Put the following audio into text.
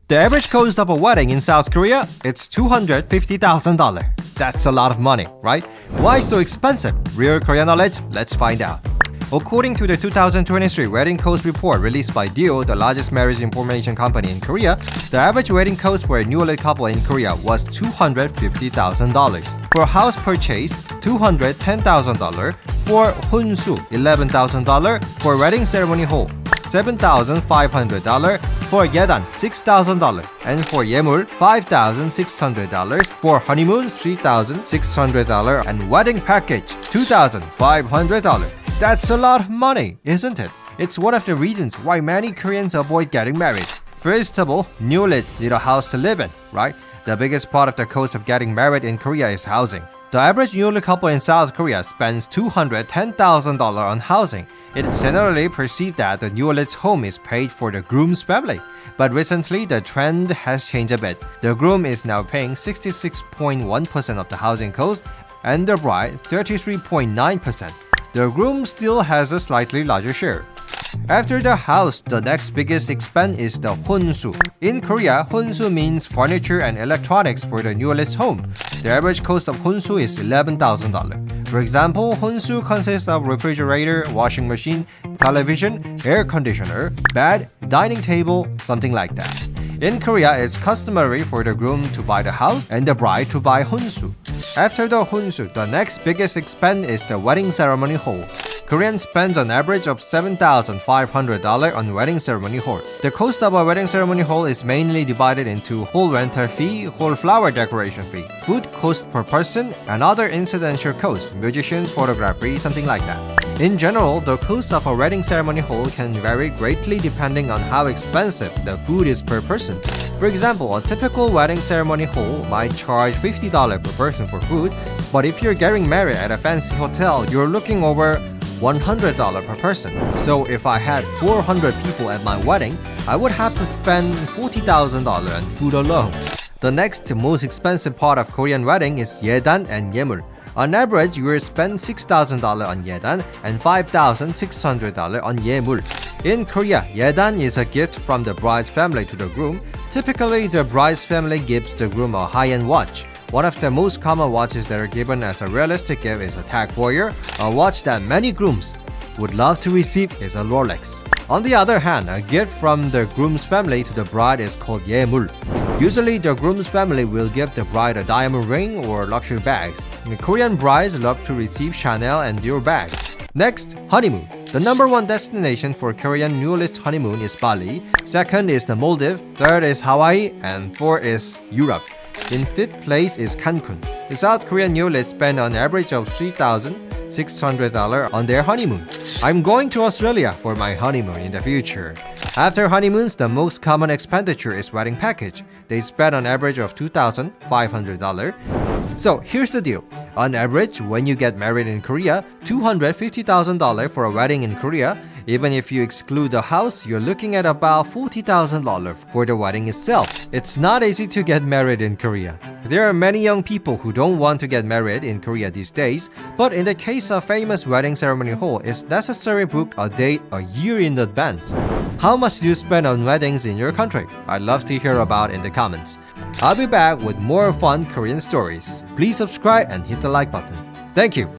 The average cost of a wedding in South Korea, it's $250,000. That's a lot of money, right? Why so expensive? Real Korean knowledge? Let's find out. According to the 2023 Wedding Cost Report released by DO, the largest marriage information company in Korea, the average wedding cost for a newlywed couple in Korea was $250,000. For house purchase, $210,000. For Hunsu, $11,000. For wedding ceremony hall, $7,500. For Yedan, $6,000. And for Yemul, $5,600. For honeymoon, $3,600. And wedding package, $2,500. That's a lot of money, isn't it? It's one of the reasons why many Koreans avoid getting married. First of all, newlyweds need a house to live in, right? The biggest part of the cost of getting married in Korea is housing. The average newlywed couple in South Korea spends $210,000 on housing. It's generally perceived that the newlywed's home is paid for the groom's family. But recently, the trend has changed a bit. The groom is now paying 66.1% of the housing cost and the bride 33.9%. The groom still has a slightly larger share. After the house, the next biggest expense is the Hunsu. In Korea, Hunsu means furniture and electronics for the newlywed's home. The average cost of Hunsu is $11,000. For example, Hunsu consists of refrigerator, washing machine, television, air conditioner, bed, dining table, something like that. In Korea, it's customary for the groom to buy the house and the bride to buy Hunsu. After the Hunsu, the next biggest expense is the wedding ceremony hall. Koreans spend an average of $7,500 on wedding ceremony hall. The cost of a wedding ceremony hall is mainly divided into hall rental fee, hall flower decoration fee, food cost per person, and other incidental costs, musicians, photography, something like that. In general, the cost of a wedding ceremony hall can vary greatly depending on how expensive the food is per person. For example, a typical wedding ceremony hall might charge $50 per person for food, but if you're getting married at a fancy hotel, you're looking over $100 per person. So if I had 400 people at my wedding, I would have to spend $40,000 on food alone. The next most expensive part of Korean wedding is Yedan and Yemul. On average, you will spend $6,000 on Yedan and $5,600 on Yemul. In Korea, Yedan is a gift from the bride's family to the groom. Typically, the bride's family gives the groom a high-end watch. One of the most common watches that are given as a realistic gift is a Tag Heuer. A watch that many grooms would love to receive is a Rolex. On the other hand, a gift from the groom's family to the bride is called Yemul. Usually, the groom's family will give the bride a diamond ring or luxury bags. Korean brides love to receive Chanel and Dior bags. Next, honeymoon. The number one destination for Korean newlyweds honeymoon is Bali. Second is the Maldives. Third is Hawaii. And fourth is Europe. In fifth place is Cancun. The South Korean newlyweds spend an average of $3,600 on their honeymoon. I'm going to Australia for my honeymoon in the future. After honeymoons, the most common expenditure is wedding package. They spend an average of $2,500. So here's the deal. On average, when you get married in Korea, $250,000 for a wedding in Korea. Even if you exclude the house, you're looking at about $40,000 for the wedding itself. It's not easy to get married in Korea. There are many young people who don't want to get married in Korea these days, but in the case of famous wedding ceremony hall, it's necessary to book a date a year in advance. How much do you spend on weddings in your country? I'd love to hear about in the comments. I'll be back with more fun Korean stories. Please subscribe and hit the like button. Thank you.